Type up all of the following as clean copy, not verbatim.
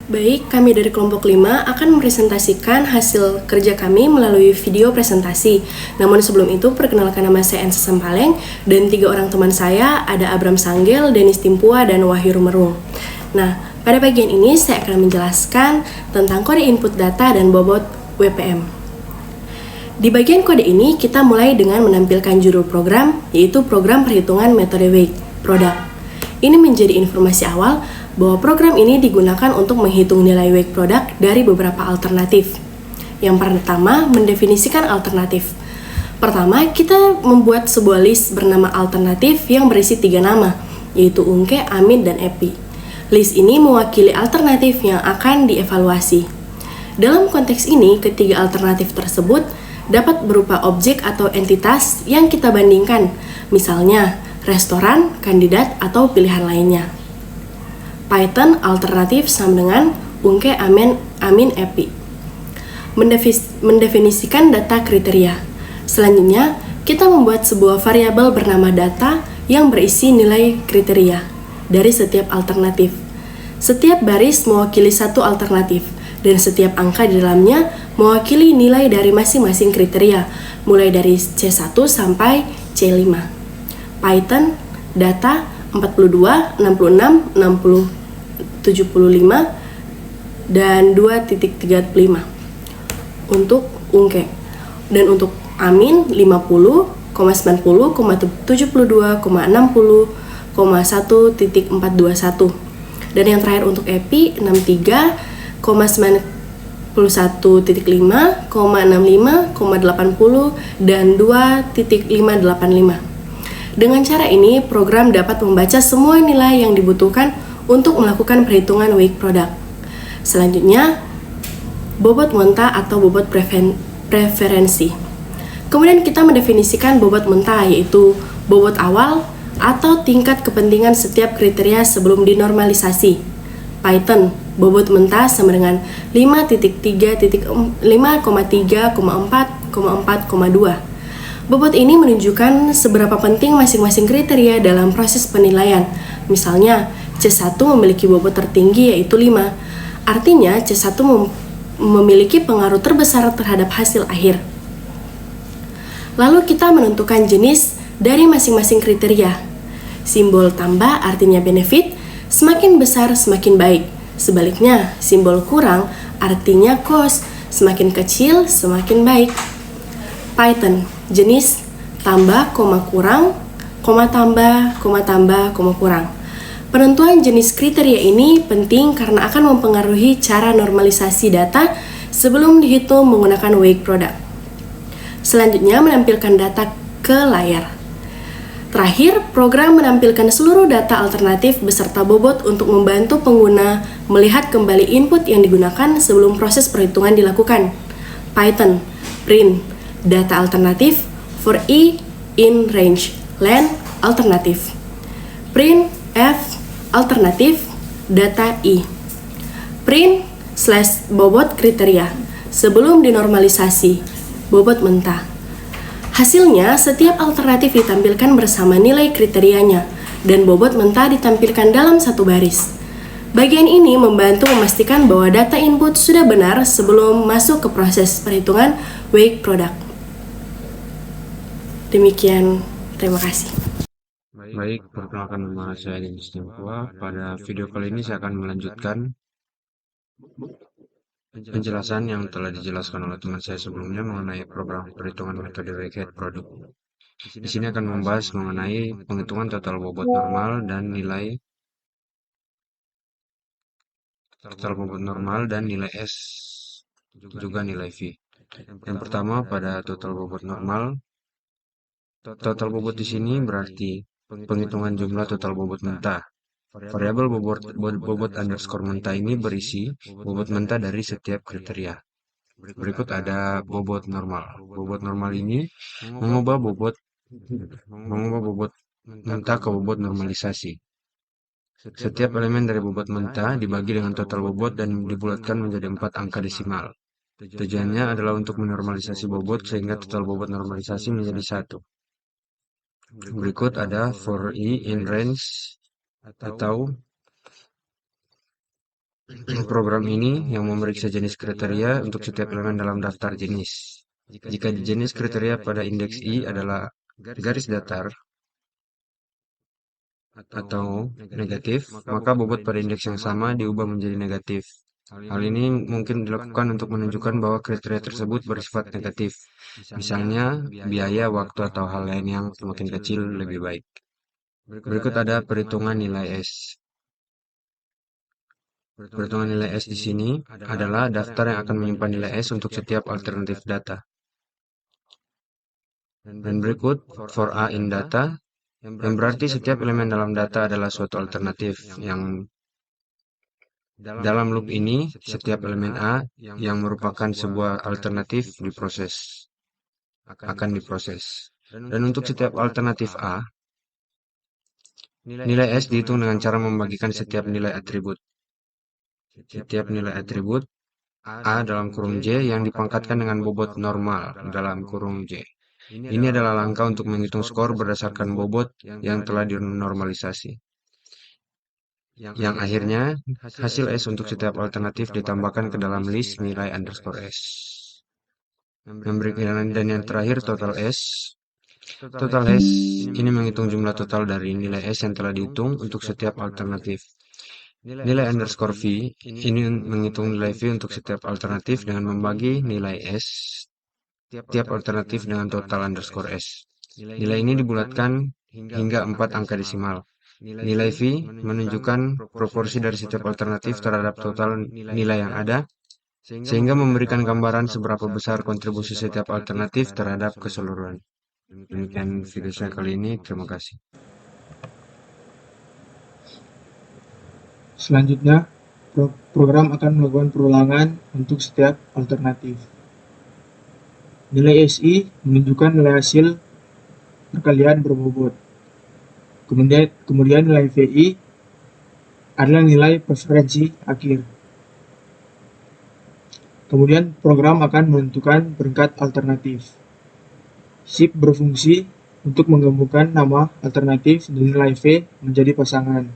Baik, kami dari kelompok 5 akan mempresentasikan hasil kerja kami melalui video presentasi. Namun sebelum itu, perkenalkan nama saya Ensa Sempaleng dan 3 orang teman saya, ada Abram Sanggel, Denis Timpua, dan Wahyu Rumerung. Nah, pada bagian ini saya akan menjelaskan tentang kode input data dan bobot WPM. Di bagian kode ini, kita mulai dengan menampilkan judul program, yaitu program perhitungan metode weight product. Ini menjadi informasi awal bahwa program ini digunakan untuk menghitung nilai weight product dari beberapa alternatif. Yang pertama, mendefinisikan alternatif. Pertama, kita membuat sebuah list bernama alternatif yang berisi 3 nama, yaitu Ungke, Amin, dan Epi. List ini mewakili alternatif yang akan dievaluasi. Dalam konteks ini, ketiga alternatif tersebut dapat berupa objek atau entitas yang kita bandingkan, misalnya restoran, kandidat, atau pilihan lainnya. Python alternatif sama dengan Ungke, Amin, Epi. Mendefinisikan data kriteria. Selanjutnya, kita membuat sebuah variabel bernama data yang berisi nilai kriteria dari setiap alternatif. Setiap baris mewakili satu alternatif, dan setiap angka di dalamnya mewakili nilai dari masing-masing kriteria, mulai dari C1 sampai C5. Python data 42, 66, 60, 75, dan 2.35 untuk Ungke. Dan untuk Amin 50, 90, 72, 60, 1.421. Dan yang terakhir untuk Epi 63, 91.5, 65, 80, dan 2.585. Dengan cara ini, program dapat membaca semua nilai yang dibutuhkan untuk melakukan perhitungan weight product. Selanjutnya, bobot mentah atau bobot preferensi. Kemudian kita mendefinisikan bobot mentah, yaitu bobot awal atau tingkat kepentingan setiap kriteria sebelum dinormalisasi. Python, bobot mentah sama dengan 5.3,4,4,2. Bobot ini menunjukkan seberapa penting masing-masing kriteria dalam proses penilaian. Misalnya, C1 memiliki bobot tertinggi yaitu 5. Artinya, C1 memiliki pengaruh terbesar terhadap hasil akhir. Lalu kita menentukan jenis dari masing-masing kriteria. Simbol tambah artinya benefit, semakin besar semakin baik. Sebaliknya, simbol kurang artinya cost, semakin kecil semakin baik. Python, jenis tambah, kurang, tambah, kurang. Penentuan jenis kriteria ini penting karena akan mempengaruhi cara normalisasi data sebelum dihitung menggunakan weight product. Selanjutnya, menampilkan data ke layar. Terakhir, program menampilkan seluruh data alternatif beserta bobot untuk membantu pengguna melihat kembali input yang digunakan sebelum proses perhitungan dilakukan. Python, print, data alternatif for I in range, len alternatif. Print F alternatif data I. Print / bobot kriteria sebelum dinormalisasi, bobot mentah. Hasilnya, setiap alternatif ditampilkan bersama nilai kriterianya dan bobot mentah ditampilkan dalam satu baris. Bagian ini membantu memastikan bahwa data input sudah benar sebelum masuk ke proses perhitungan weight product. Demikian, terima kasih. Baik, perkenalkan nama saya Denis Timpua. Pada video kali ini saya akan melanjutkan penjelasan yang telah dijelaskan oleh teman saya sebelumnya mengenai program perhitungan metode weighted product. Di sini akan membahas mengenai penghitungan total bobot normal dan nilai S, juga nilai V. Yang pertama, pada total bobot normal. Total bobot di sini berarti penghitungan jumlah total bobot mentah. Variabel bobot underscore mentah ini berisi bobot mentah dari setiap kriteria. Berikut ada bobot normal. Bobot normal ini mengubah bobot mentah ke bobot normalisasi. Setiap elemen dari bobot mentah dibagi dengan total bobot dan dibulatkan menjadi 4 angka desimal. Tujuannya adalah untuk menormalisasi bobot sehingga total bobot normalisasi menjadi 1. Berikut ada for I in range atau Program ini yang memeriksa jenis kriteria untuk setiap elemen dalam daftar jenis. Jika jenis kriteria pada indeks I adalah garis datar atau negatif, maka bobot pada indeks yang sama diubah menjadi negatif. Hal ini mungkin dilakukan untuk menunjukkan bahwa kriteria tersebut bersifat negatif. Misalnya, biaya, waktu, atau hal lain yang semakin kecil lebih baik. Berikut ada perhitungan nilai S. Perhitungan nilai S di sini adalah daftar yang akan menyimpan nilai S untuk setiap alternatif data. Dan berikut for A in data, yang berarti setiap elemen dalam data adalah suatu alternatif yang dalam loop ini, setiap elemen A yang merupakan sebuah alternatif akan diproses. Dan untuk setiap alternatif A, nilai S dihitung dengan cara membagikan setiap nilai atribut. Setiap nilai atribut A dalam kurung J yang dipangkatkan dengan bobot normal dalam kurung J. Ini adalah langkah untuk menghitung skor berdasarkan bobot yang telah dinormalisasi. Yang akhirnya, hasil S untuk setiap alternatif ditambahkan ke dalam list nilai underscore S. Dan yang terakhir total S. Total S ini menghitung jumlah total dari nilai S yang telah dihitung untuk setiap alternatif. Nilai underscore V ini menghitung nilai V untuk setiap alternatif dengan membagi nilai S tiap alternatif dengan total underscore S. Nilai ini dibulatkan hingga 4 angka desimal. Nilai V menunjukkan proporsi dari setiap alternatif terhadap total nilai yang ada, sehingga memberikan gambaran seberapa besar kontribusi setiap alternatif terhadap keseluruhan. Demikian video saya kali ini, terima kasih. Selanjutnya, program akan melakukan perulangan untuk setiap alternatif. Nilai SI menunjukkan nilai hasil perkalian berbobot. Kemudian nilai VI adalah nilai preferensi akhir. Kemudian program akan menentukan peringkat alternatif. Shift berfungsi untuk menggabungkan nama alternatif dan nilai V menjadi pasangan.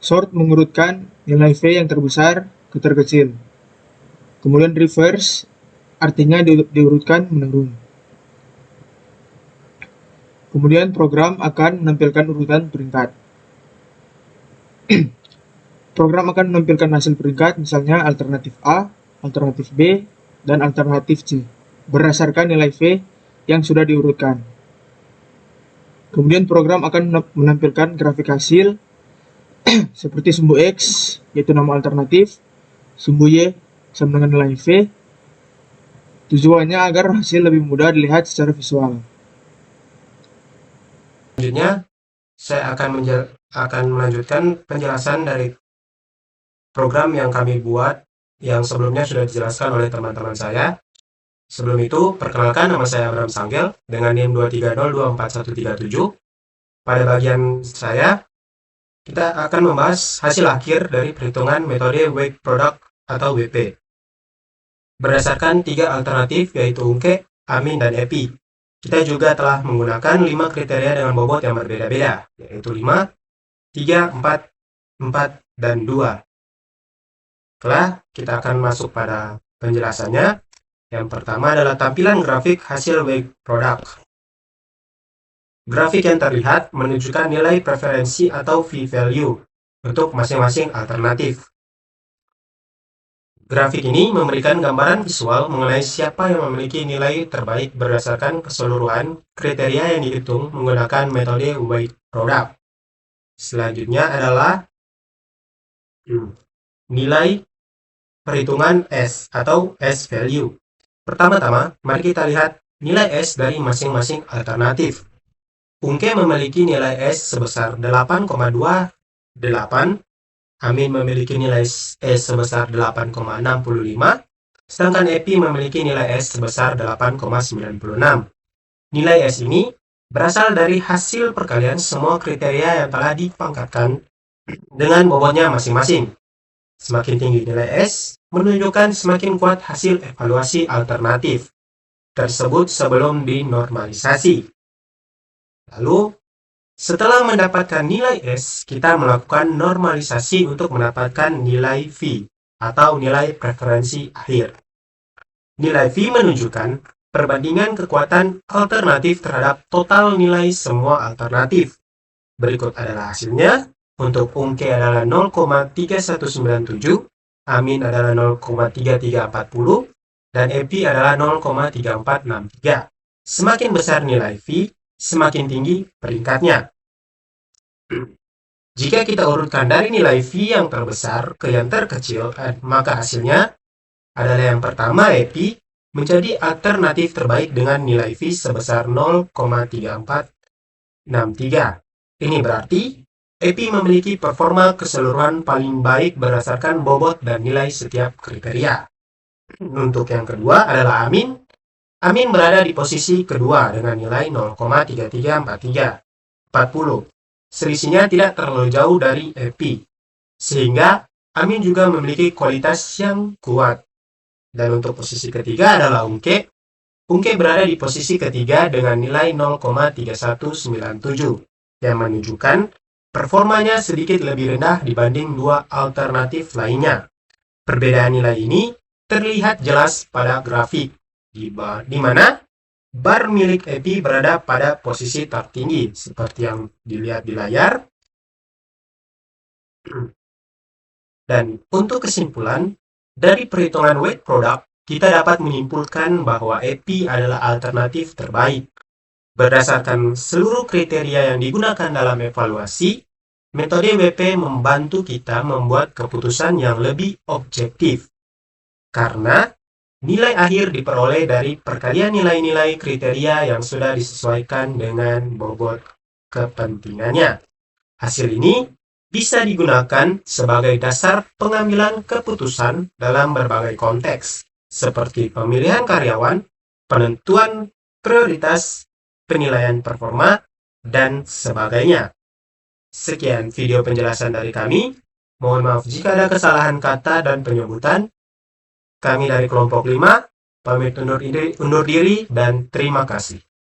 Sort mengurutkan nilai V yang terbesar ke terkecil. Kemudian reverse artinya diurutkan menurun. Kemudian program akan menampilkan urutan peringkat. Program akan menampilkan hasil peringkat, misalnya alternatif A, alternatif B, dan alternatif C, berdasarkan nilai V yang sudah diurutkan. Kemudian program akan menampilkan grafik hasil seperti sumbu X, yaitu nama alternatif, sumbu Y sama dengan nilai V. Tujuannya agar hasil lebih mudah dilihat secara visual. Selanjutnya, saya akan melanjutkan penjelasan dari program yang kami buat yang sebelumnya sudah dijelaskan oleh teman-teman saya. Sebelum itu, perkenalkan, nama saya Abraham Sanggel dengan NIM 230241137. Pada bagian saya, kita akan membahas hasil akhir dari perhitungan metode weight product atau WP. Berdasarkan 3 alternatif yaitu Ungke, Amin, dan Epi. Kita juga telah menggunakan 5 kriteria dengan bobot yang berbeda-beda, yaitu 5, 3, 4, dan 2. Setelah kita akan masuk pada penjelasannya. Yang pertama adalah tampilan grafik hasil weight product. Grafik yang terlihat menunjukkan nilai preferensi atau V-value untuk masing-masing alternatif. Grafik ini memberikan gambaran visual mengenai siapa yang memiliki nilai terbaik berdasarkan keseluruhan kriteria yang dihitung menggunakan metode weight product. Selanjutnya adalah nilai perhitungan S atau S-value. Pertama-tama, mari kita lihat nilai S dari masing-masing alternatif. Ungke memiliki nilai S sebesar 8,28, Amin memiliki nilai S sebesar 8,65, sedangkan Epi memiliki nilai S sebesar 8,96. Nilai S ini berasal dari hasil perkalian semua kriteria yang telah dipangkatkan dengan bobotnya masing-masing. Semakin tinggi nilai S, menunjukkan semakin kuat hasil evaluasi alternatif tersebut sebelum dinormalisasi. Lalu, Setelah mendapatkan nilai S, kita melakukan normalisasi untuk mendapatkan nilai V atau nilai preferensi akhir. Nilai V menunjukkan perbandingan kekuatan alternatif terhadap total nilai semua alternatif. Berikut adalah hasilnya. Untuk UNKE adalah 0,3197, Amin adalah 0,3340, dan EPI adalah 0,3463. Semakin besar nilai V, semakin tinggi peringkatnya. Jika kita urutkan dari nilai V yang terbesar ke yang terkecil, maka hasilnya adalah yang pertama EPI menjadi alternatif terbaik dengan nilai V sebesar 0,3463. Ini berarti EPI memiliki performa keseluruhan paling baik berdasarkan bobot dan nilai setiap kriteria. Untuk yang kedua adalah Amin. Amin berada di posisi kedua dengan nilai 0,3340. Selisihnya tidak terlalu jauh dari EPI, sehingga Amin juga memiliki kualitas yang kuat. Dan untuk posisi ketiga adalah UNKE. UNKE berada di posisi ketiga dengan nilai 0,3197, yang menunjukkan performanya sedikit lebih rendah dibanding dua alternatif lainnya. Perbedaan nilai ini terlihat jelas pada grafik, di mana bar milik EPI berada pada posisi tertinggi, seperti yang dilihat di layar. Dan untuk kesimpulan, dari perhitungan weight product, kita dapat menyimpulkan bahwa EPI adalah alternatif terbaik. Berdasarkan seluruh kriteria yang digunakan dalam evaluasi, metode WP membantu kita membuat keputusan yang lebih objektif. Karena nilai akhir diperoleh dari perkalian nilai-nilai kriteria yang sudah disesuaikan dengan bobot kepentingannya. Hasil ini bisa digunakan sebagai dasar pengambilan keputusan dalam berbagai konteks, seperti pemilihan karyawan, penentuan prioritas, penilaian performa, dan sebagainya. Sekian video penjelasan dari kami. Mohon maaf jika ada kesalahan kata dan penyebutan. Kami dari kelompok 5, pamit undur diri dan terima kasih.